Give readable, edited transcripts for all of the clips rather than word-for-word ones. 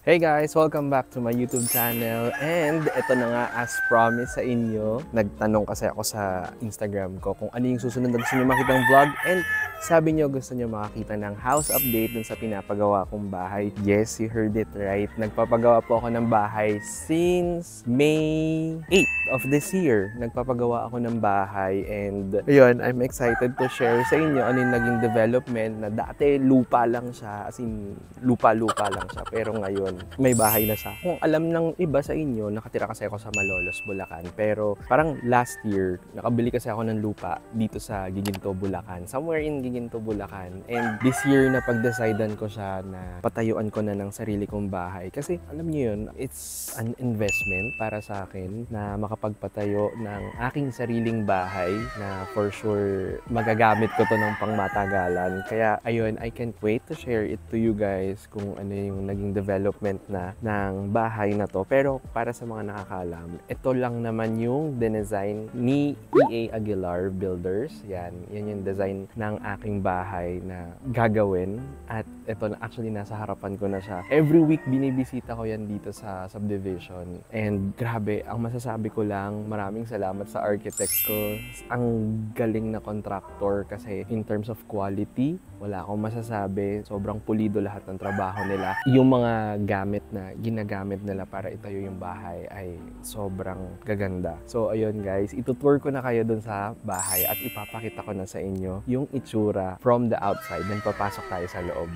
Hey guys! Welcome back to my YouTube channel. And ito na nga, as promised sa inyo, nagtanong kasi ako sa Instagram ko kung ano yung susunod na gusto nyo makitang vlog. And sabi nyo gusto nyo makakita ng house update dun sa pinapagawa kong bahay. Yes, you heard it right. Nagpapagawa po ako ng bahay since May 8 of this year. Nagpapagawa ako ng bahay and ayun, I'm excited to share sa inyo ano yung naging development na dati lupa lang siya, as in lupa-lupa lang siya. Pero ngayon, may bahay na siya. Kung alam ng iba sa inyo, nakatira kasi ako sa Malolos, Bulacan. Pero parang last year, nakabili kasi ako ng lupa dito sa Giginto, Bulacan. Somewhere in Giginto, Bulacan. And this year, napag-decidean ko siya na patayuan ko na ng sarili kong bahay. Kasi alam niyo yun, it's an investment para sa akin na makapagpatayo ng aking sariling bahay na for sure magagamit ko to ng pangmatagalan. Kaya ayun, I can't wait to share it to you guys kung ano yung naging development na ng bahay na to. Pero para sa mga nakakalam, ito lang naman yung dinesign ni EA Aguilar Builders. Yan yung design ng aking bahay na gagawin. At ito na, actually nasa harapan ko na siya. Every week binibisita ko yan dito sa subdivision. And grabe, ang masasabi ko lang, maraming salamat sa architect ko. Ang galing na contractor kasi in terms of quality, wala akong masasabi. Sobrang pulido lahat ng trabaho nila. Yung mga gamit na ginagamit nila para itayo yung bahay ay sobrang gaganda. So ayun guys, itutour ko na kayo dun sa bahay at ipapakita ko na sa inyo yung itsura from the outside nang papasok tayo sa loob.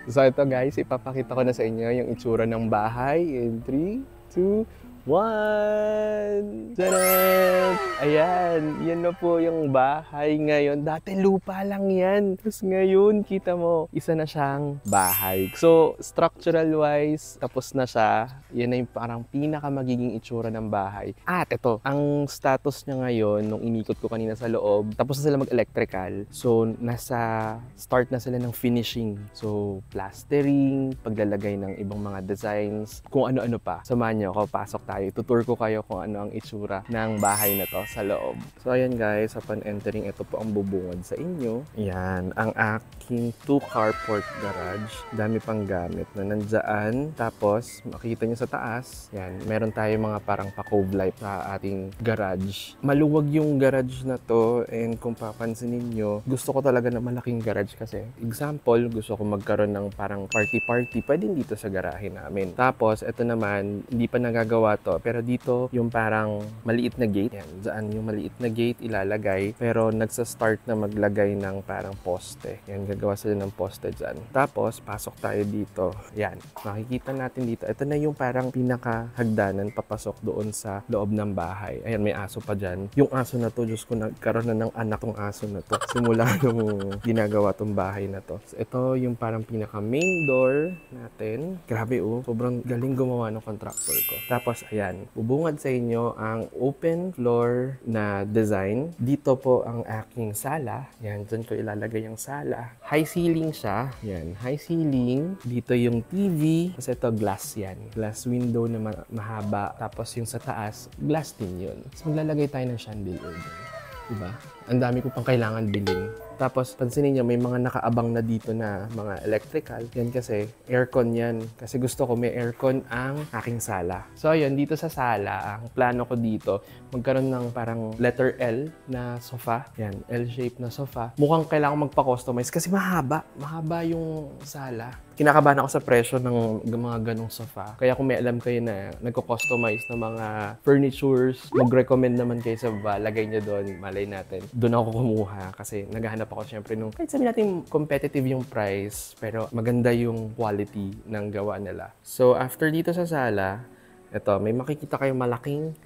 So ito guys, ipapakita ko na sa inyo yung itsura ng bahay in 3, 2, 1! Tadaan! Ayan, yan na po yung bahay ngayon. Dati lupa lang yan. Tapos ngayon, kita mo, isa na siyang bahay. So, structural wise, tapos na siya. Yan na yung parang pinaka magiging itsura ng bahay. At ito, ang status niya ngayon, nung inikot ko kanina sa loob, tapos na sila mag-electrical. So, nasa start na sila ng finishing. So, plastering, paglalagay ng ibang mga designs, kung ano-ano pa. Samahan niyo ako, pasok tayo. Tutur ko kayo kung ano ang itsura ng bahay na to sa loob. So ayan guys, upon entering, ito po ang bubungad sa inyo. Ayan, ang aking 2 carport garage. Dami pang gamit na nandyan. Tapos, makikita nyo sa taas, yan, meron tayo mga parang pa-cove light sa ating garage. Maluwag yung garage na to and kung papansin ninyo, gusto ko talaga na malaking garage kasi. Example, gusto ko magkaroon ng parang party-party. Pwede dito sa garahe namin. Tapos, ito naman, hindi pa nagagawa to. Pero dito, yung parang maliit na gate. Yan, dyan yung maliit na gate ilalagay. Pero nagsa-start na maglagay ng parang poste. Yan, gagawa sila ng poste dyan. Tapos, pasok tayo dito. Yan, makikita natin dito. Ito na yung parang pinakahagdanan papasok doon sa loob ng bahay. Ayan, may aso pa dyan. Yung aso na to, Diyos ko, nagkaroon na ng anak tong aso na to. Simula nung ginagawa tong bahay na to. So, ito yung parang pinaka-main door natin. Grabe oh, sobrang galing gumawa ng contractor ko. Tapos, ayan, bubungad sa inyo ang open floor na design. Dito po ang aking sala. Yan, dyan ko ilalagay yung sala. High ceiling siya. Yan, high ceiling. Dito yung TV. Kasi ito glass yan. Glass window na mahaba. Tapos yung sa taas, glass din yun. Tapos maglalagay tayo ng chandelier dyan. Diba? Ang dami ko pang kailangan bilhin. Tapos, pansinin niyo, may mga nakaabang na dito na mga electrical. Yan kasi, aircon yan. Kasi gusto ko may aircon ang aking sala. So, yun, dito sa sala, ang plano ko dito, magkaroon ng parang letter L na sofa. Yan, L-shape na sofa. Mukhang kailangan magpa-customize kasi mahaba. Mahaba yung sala. Kinakabahan ako sa presyo ng mga ganong sofa. Kaya kung may alam kayo na nagko-customize ng mga furnitures, mag-recommend naman kayo sa baba, lagay nyo doon, malay natin. Doon ako kumuha kasi naghahanap ako syempre nung kahit sabihin natin competitive yung price, pero maganda yung quality ng gawa nila. So after dito sa sala, ito, may makikita kayong malaking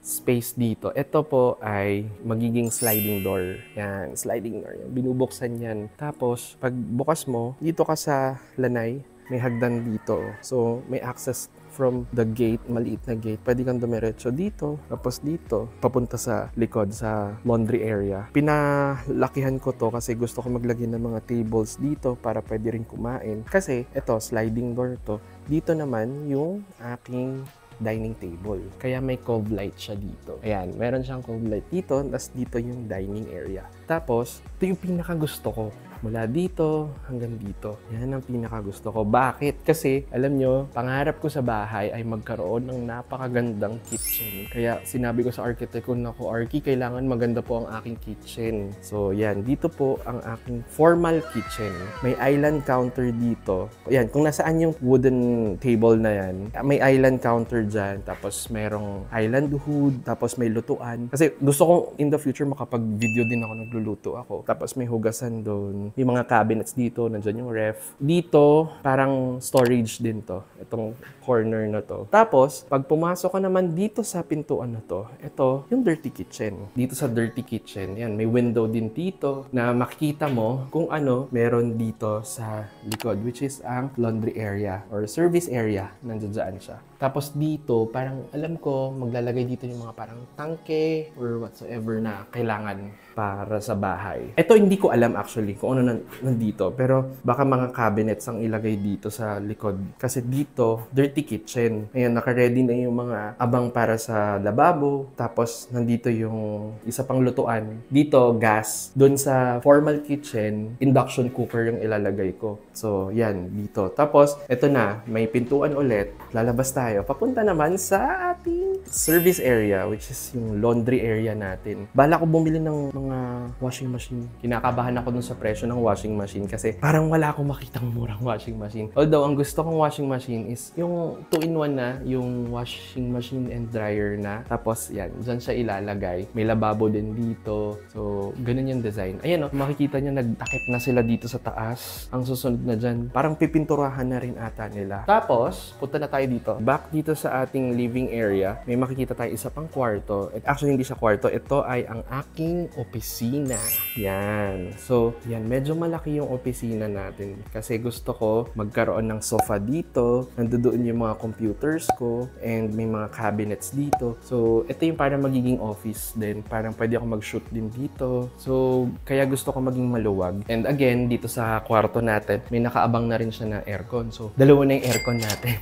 space dito. Ito po ay magiging sliding door. Yan, sliding door. Yan. Binubuksan yan. Tapos, pag bukas mo, dito ka sa lanay, may hagdan dito. So, may access from the gate, maliit na gate. Pwede kang dumiretso dito, tapos dito, papunta sa likod, sa laundry area. Pinalakihan ko to kasi gusto ko maglagay ng mga tables dito para pwede rin kumain. Kasi, ito, sliding door to. Dito naman yung aking dining table. Kaya may cove light siya dito. Ayan, meron siyang cove light dito, tapos dito yung dining area. Tapos, ito yung pinaka gusto ko. Mula dito hanggang dito. Yan ang pinakagusto ko. Bakit? Kasi, alam nyo, pangarap ko sa bahay ay magkaroon ng napakagandang kitchen. Kaya sinabi ko sa architect ko, naku, Arky, kailangan maganda po ang aking kitchen. So, yan. Dito po ang aking formal kitchen. May island counter dito. Yan, kung nasaan yung wooden table na yan, may island counter dyan. Tapos, merong island hood. Tapos, may lutuan. Kasi gusto kong in the future makapag-video din ako, nagluluto ako. Tapos, may hugasan doon. May mga cabinets dito. Nandyan yung ref. Dito, parang storage din to. Itong corner na to. Tapos, pag pumasok ka naman dito sa pintuan na to, ito, yung dirty kitchen. Dito sa dirty kitchen, yan, may window din dito na makikita mo kung ano meron dito sa likod, which is ang laundry area or service area. Nandiyan siya. Tapos dito, parang alam ko, maglalagay dito yung mga parang tangke or whatsoever na kailangan para sa bahay. Ito hindi ko alam actually kung ano nandito, pero baka mga cabinets ang ilagay dito sa likod. Kasi dito, dirty kitchen. Ayan, naka-ready na yung mga abang para sa lababo. Tapos, nandito yung isa pang lutuan. Dito, gas. Doon sa formal kitchen, induction cooker yung ilalagay ko. So, yan, dito. Tapos, eto na, may pintuan ulit. Lalabas tayo. Papunta naman sa ating service area, which is yung laundry area natin. Bala ko bumili ng mga washing machine. Kinakabahan ako dun sa presyo ng washing machine kasi parang wala akong makitang murang washing machine. Although, ang gusto kong washing machine is yung 2-in-1 na, yung washing machine and dryer na. Tapos, yan, dyan siya ilalagay. May lababo din dito. So, ganun yung design. Ayan o, makikita nyo, nagtakip na sila dito sa taas. Ang susunod na dyan, parang pipinturahan na rin ata nila. Tapos, punta na tayo dito. Back dito sa ating living area, may makikita tayo isa pang kwarto. Actually, hindi siya kwarto. Ito ay ang aking opisina. Yan. So, yan. Medyo malaki yung opisina natin. Kasi gusto ko magkaroon ng sofa dito. Nandoon yung mga computers ko. And may mga cabinets dito. So, ito yung parang magiging office din. Parang pwede ako mag-shoot din dito. So, kaya gusto ko maging maluwag. And again, dito sa kwarto natin, may nakaabang na rin siya na aircon. So, dalawa na yung aircon natin.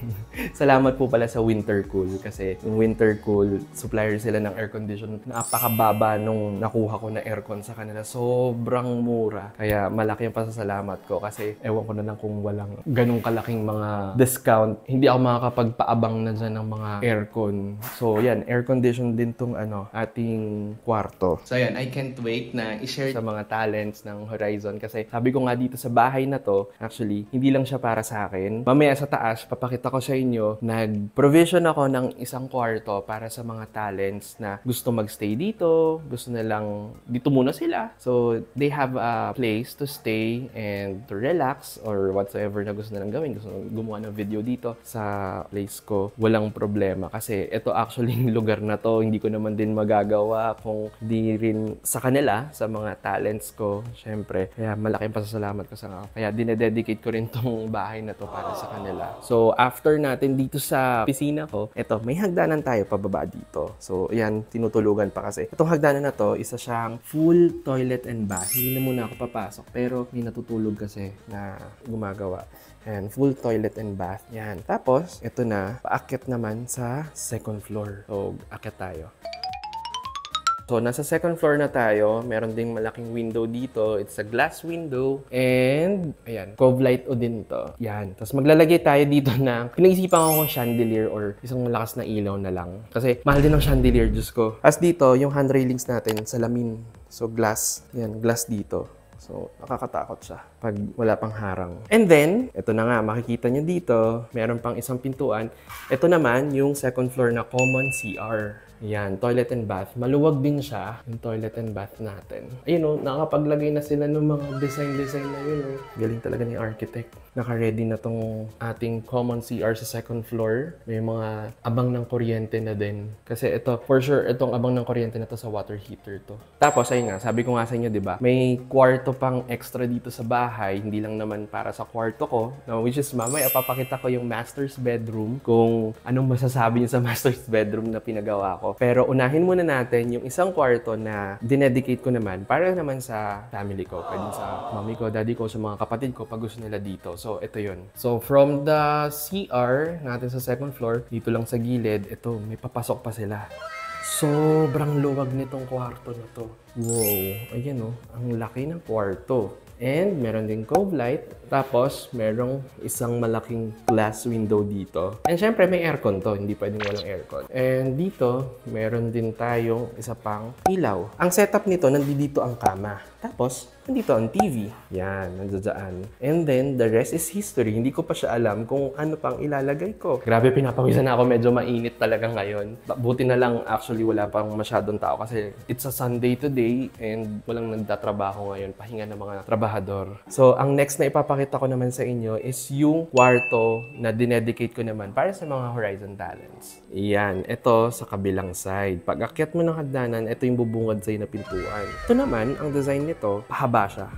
Salamat po pala sa Wintercool. Kasi yung Wintercool, supplier sila ng air condition. Napakababa nung nakuha ko na aircon sa kanila. Sobrang mura. Kaya malaki ang pasasalamat ko. Kasi ewan ko na lang kung walang ganung kalaking mga discount. Hindi ako makakapagpaabang na dyan ng mga aircon. So, yan. Air condition din tong ating kwarto. So, yan. I can't wait na i-share sa mga talents ng Horizon. Kasi sabi ko nga dito sa bahay na to, actually, hindi lang siya para sa akin. Mamaya sa taas, papakita ko sa inyo, nag-provision ako ng isang kwarto para sa mga talents na gusto magstay dito, gusto nilang dito muna sila. So, they have a place to stay and to relax or whatsoever na gusto nilang gawin. Gusto gumawa ng video dito sa place ko. Walang problema kasi ito actually yung lugar na to, hindi ko naman din magagawa kung di rin sa kanila, sa mga talents ko, syempre. Kaya malaking pasasalamat ko sa kaya dinededicate ko rin tong bahay na to para sa kanila. So, after natin dito sa pisina ko, eto, may hagdanan tayo pababa dito. So, ayan, tinutulugan pa kasi. Itong hagdanan na to, isa siyang full toilet and bath. Hindi na muna ako papasok, pero may natutulog kasi na gumagawa. Ayan, full toilet and bath. Yan. Tapos, ito na, paakyat naman sa second floor. So, akyat tayo. So, nasa second floor na tayo. Meron ding malaking window dito. It's a glass window. And, ayan, cove light o din to. Yan. Tapos, maglalagay tayo dito ng, pinaisipan ko kung chandelier or isang malakas na ilaw na lang. Kasi, mahal din ang chandelier, Diyos ko. As dito, yung hand railings natin, salamin. So, glass. Yan, glass dito. So, nakakatakot siya pag wala pang harang. And then, ito na nga, makikita nyo dito, meron pang isang pintuan. Ito naman, yung second floor na common CR. Yan, toilet and bath. Maluwag din siya, yung toilet and bath natin. Ayun o, nakapaglagay na sila ng mga design na yun o. Galing talaga ni architect. Naka-ready na tong ating common CR sa second floor. May mga abang ng kuryente na din. Kasi ito, for sure, itong abang ng kuryente na to sa water heater to. Tapos, ayun nga, sabi ko nga sa inyo, di ba? May kwarto pang extra dito sa bahay. Hindi lang naman para sa kwarto ko. No, which is, mamaya, papakita ko yung master's bedroom. Kung anong masasabi niyo sa master's bedroom na pinagawa ko. Pero unahin muna natin yung isang kwarto na dinedicate ko naman para naman sa family ko. Pwede sa mami ko, daddy ko, sa mga kapatid ko pag gusto nila dito. So, ito yun. So, from the CR natin sa second floor, dito lang sa gilid, ito, may papasok pa sila. Sobrang luwag nitong kwarto na to. Wow. Ayan oh, ang laki ng kwarto. And meron din cove light. Tapos, merong isang malaking glass window dito. And syempre, may aircon to. Hindi pwedeng walang aircon. And dito, meron din tayong isa pang ilaw. Ang setup nito, nandito ang kama. Tapos, nandito ang TV. Yan, nandiyan. And then, the rest is history. Hindi ko pa siya alam kung ano pang ilalagay ko. Grabe, pinapawisan na ako. Medyo mainit talaga ngayon. Buti na lang, actually, wala pang masyadong tao kasi it's a Sunday today and walang nagtatrabaho ngayon. Pahinga ng mga trabahador. So, ang next na ipapakita ko naman sa inyo is yung kwarto na dinedicate ko naman para sa mga Horizon Talents. Yan, ito sa kabilang side. Pag akyat mo ng hagdanan, ito yung bubungad sa'yo na pintuan. Ito naman, ang design nito, pahaba siya.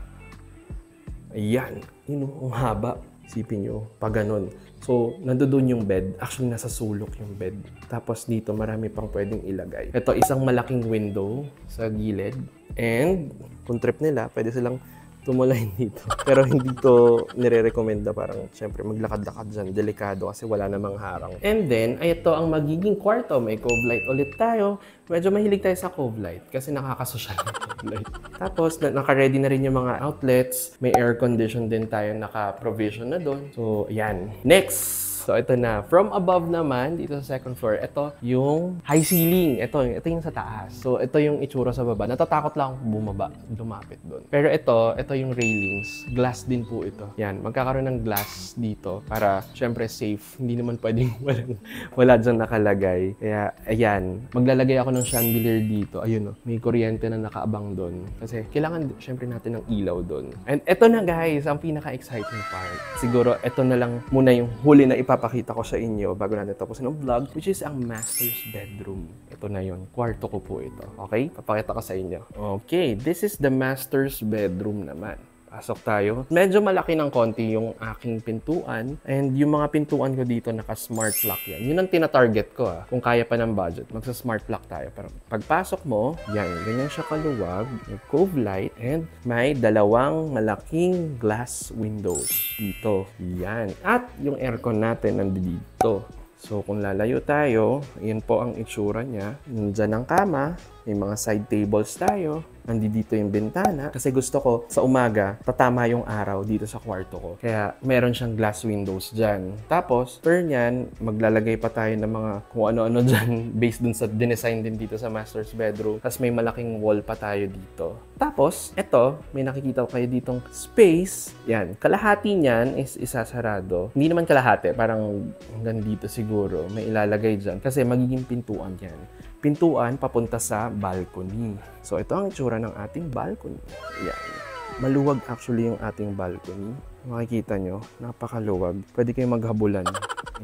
Ayan, ang haba. Sipin nyo, pa ganun. So, nandoon yung bed. Actually, nasa sulok yung bed. Tapos dito, marami pang pwedeng ilagay. Ito, isang malaking window sa gilid. And, kung trip nila, pwede silang tumulay dito. Pero hindi to nire-recommenda. Parang, syempre, maglakad-lakad dyan. Delikado kasi wala namang harang. And then, ay ito ang magiging kwarto. May cove light ulit tayo. Medyo mahilig tayo sa cove light kasi nakakasosyal ng cove light. Tapos, naka-ready na rin yung mga outlets. May air condition din tayo naka-provision na doon. So, ayan. Next! So, ito na. From above naman, dito sa second floor, ito yung high ceiling. Ito yung sa taas. So, ito yung itsura sa baba. Natatakot lang akong bumaba, lumapit doon. Pero ito yung railings. Glass din po ito. Yan, magkakaroon ng glass dito para, syempre, safe. Hindi naman pwedeng wala dyan nakalagay. Kaya, ayan. Maglalagay ako ng chandelier dito. Ayun, may kuryente na nakaabang doon. Kasi, kailangan, syempre, natin ng ilaw doon. And ito na, guys, ang pinaka-exciting part. Siguro, ito na lang muna yung huli na ipapakita ko sa inyo bago natin tapusin ang vlog, which is ang master's bedroom. Ito na yun. Kwarto ko po ito. Okay? Papakita ko sa inyo. Okay, this is the master's bedroom naman. Pasok tayo. Medyo malaki ng konti yung aking pintuan. And yung mga pintuan ko dito, naka-smart lock yan. Yun ang tina-target ko Kung kaya pa ng budget, magsa-smart lock tayo. Pero pagpasok mo, yan, ganyan siya kaluwag. May cove light and may dalawang malaking glass windows dito. Yan. At yung aircon natin nandito. So, kung lalayo tayo, yan po ang itsura niya. Nandyan ang kama. May mga side tables tayo. Nandito yung bintana. Kasi gusto ko, sa umaga, tatama yung araw dito sa kwarto ko. Kaya, meron siyang glass windows dyan. Tapos, per nyan, maglalagay pa tayo ng mga kung ano-ano dyan based dun sa dinesign din dito sa master's bedroom. Tapos, may malaking wall pa tayo dito. Tapos, eto, may nakikita ko kayo ditong space. Yan. Kalahati niyan is isasarado. Hindi naman kalahati. Parang hanggang dito siguro. May ilalagay dyan. Kasi magiging pintuan yan. Pintuan papunta sa balcony. So, ito ang itsura ng ating balcony. Yan. Maluwag actually yung ating balcony. Makikita nyo, napakaluwag. Pwede kayong maghabulan.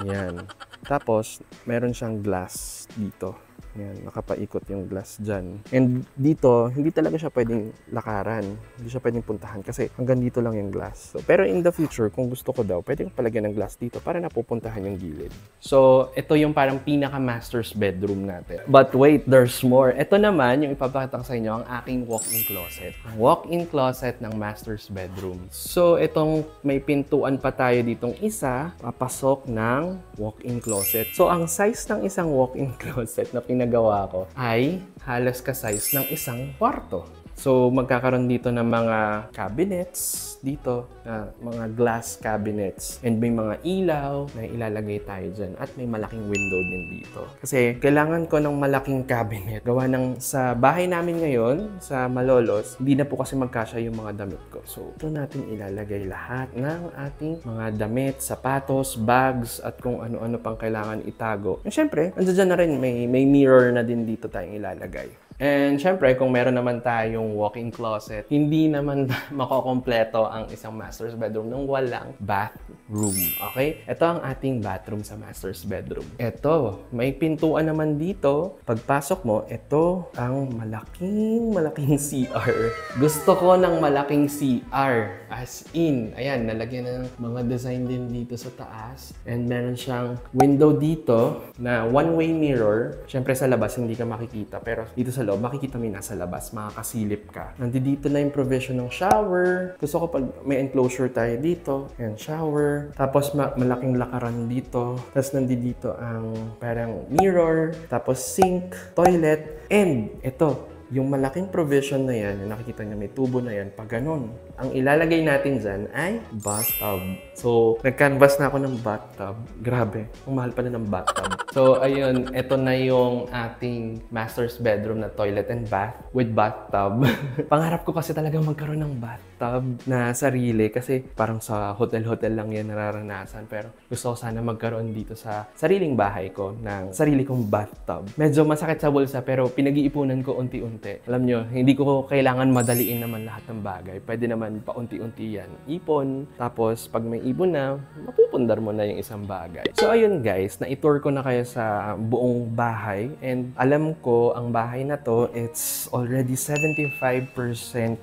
Yan. Tapos, meron siyang glass dito. Yan, nakapaikot yung glass dyan. And dito, hindi talaga siya pwedeng lakaran. Hindi siya pwedeng puntahan kasi hanggang dito lang yung glass. So, pero in the future, kung gusto ko daw, pwede kong palagyan ng glass dito para napupuntahan yung gilid. So, ito yung parang pinaka-master's bedroom natin. But wait, there's more. Ito naman, yung ipapakita ko sa inyo, ang aking walk-in closet. Ang walk-in closet ng master's bedroom. So, itong may pintuan pa tayo ditong isa, papasok ng walk-in closet. So, ang size ng isang walk-in closet na pinagawa ko ay halos ka-size ng isang kwarto. So, magkakaroon dito ng mga cabinets dito, na mga glass cabinets. And may mga ilaw na ilalagay tayo dyan. At may malaking window din dito. Kasi, kailangan ko ng malaking cabinet. Gawa ng sa bahay namin ngayon, sa Malolos, hindi na po kasi magkasya yung mga damit ko. So, ito natin ilalagay lahat ng ating mga damit, sapatos, bags, at kung ano-ano pang kailangan itago. And syempre, andyan na rin, may mirror na din dito tayong ilalagay. And syempre, kung meron naman tayong walk-in closet, hindi naman makokompleto ang isang master's bedroom nang walang bathroom. Okay? Ito ang ating bathroom sa master's bedroom. Ito, may pintuan naman dito. Pagpasok mo, ito ang malaking CR. Gusto ko ng malaking CR. As in, ayan, nalagyan ng mga design din dito sa taas. And meron siyang window dito na one-way mirror. Syempre sa labas, hindi ka makikita. Pero dito sa loob, makikita mo yung nasa labas, makakasilip ka. Nandito na yung provision ng shower. Gusto ko pag may enclosure tayo dito, and shower. Tapos malaking lakaran dito. Tapos nandito ang parang mirror. Tapos sink, toilet. And ito, yung malaking provision na yan, yung nakikita niyo may tubo na yan, pag ganun, ang ilalagay natin dyan ay bathtub. So, nag-canvas na ako ng bathtub. Grabe, ang mahal pa na ng bathtub. So, ayun, ito na yung ating master's bedroom na toilet and bath with bathtub. Pangarap ko kasi talagang magkaroon ng bathtub na sarili kasi parang sa hotel-hotel lang yan nararanasan. Pero gusto ko sana magkaroon dito sa sariling bahay ko ng sarili kong bathtub. Medyo masakit sa bulsa pero pinag-iipunan ko unti-unti. Alam nyo, hindi ko kailangan madaliin naman lahat ng bagay. Pwede naman paunti-unti yan. Ipon, tapos pag may ipon na, mapupundar mo na yung isang bagay. So ayun guys, na-tour ko na kayo sa buong bahay and alam ko ang bahay na to, it's already 75%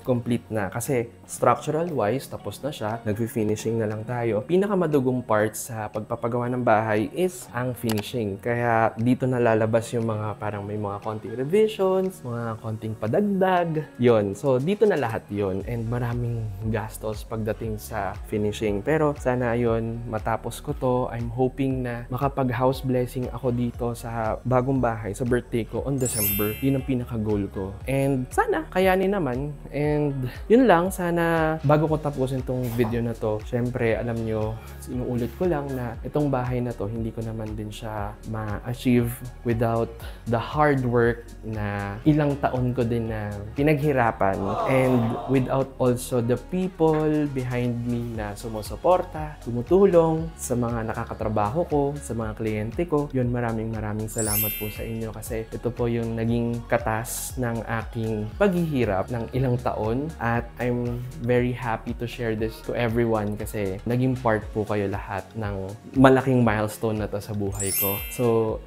complete na kasi structural wise, tapos na siya. Nag-finishing na lang tayo. Pinakamadugong part sa pagpapagawa ng bahay is ang finishing. Kaya dito na lalabas yung mga parang may mga konting revisions, mga konting padagdag. Yon. So dito na lahat yon and maraming gastos pagdating sa finishing. Pero sana yon matapos ko to. I'm hoping na makapag-house blessing ako dito sa bagong bahay, sa birthday ko on December. Yun ang pinaka-goal ko. And sana kayanin naman. And yun lang, sana bago ko tapusin tong video na to, syempre alam nyo, inuulit ko lang na itong bahay na to, hindi ko naman din siya ma-achieve without the hard work na ilang taon ko din na pinaghirapan and without also the people behind me na sumusuporta, tumutulong sa mga nakakatrabaho ko, sa mga kliyente ko. Yun, maraming salamat po sa inyo kasi ito po yung naging katas ng aking paghihirap ng ilang taon at I'm very happy to share this to everyone kasi naging part po kayo lahat ng malaking milestone na to sa buhay ko. So,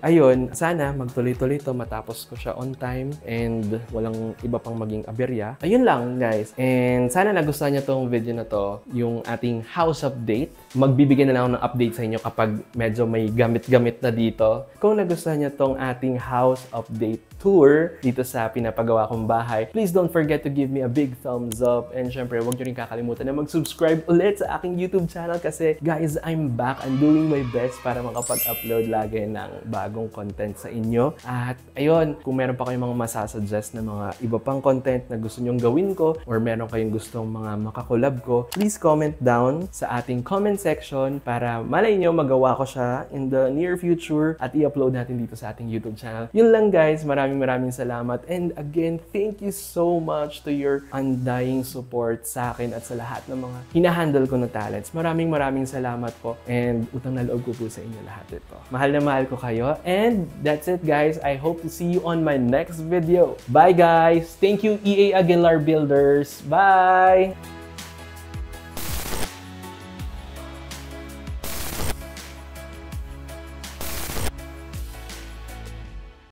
ayun, sana magtuloy-tuloy to, matapos ko siya on time and walang iba pang maging aberya. Ayun lang, guys. And sana nagustuhan niyo tong video na to, yung ating house update. Magbibigay na lang ako ng update sa inyo kapag medyo may gamit-gamit na dito. Kung nagustuhan niyo tong ating house update tour dito sa pinapagawa kong bahay, please don't forget to give me a big thumbs up and syempre huwag nyo rin kakalimutan na mag-subscribe ulit sa aking YouTube channel kasi guys, I'm back. I'm doing my best para makapag-upload lagi ng bagong content sa inyo. At ayun, kung meron pa kayong mga masasuggest na mga iba pang content na gusto nyong gawin ko or meron kayong gustong mga makakolab ko, please comment down sa ating comment section para malay nyo magawa ko siya in the near future at i-upload natin dito sa ating YouTube channel. Yun lang guys, maraming salamat and again, thank you so much to your undying support sa akin at sa lahat ng mga hinahandle ko na talents. Maraming salamat po and utang na loob ko po sa inyo lahat ito. Mahal na mahal ko kayo and that's it guys. I hope to see you on my next video. Bye guys! Thank you EA Aguilar Builders! Bye!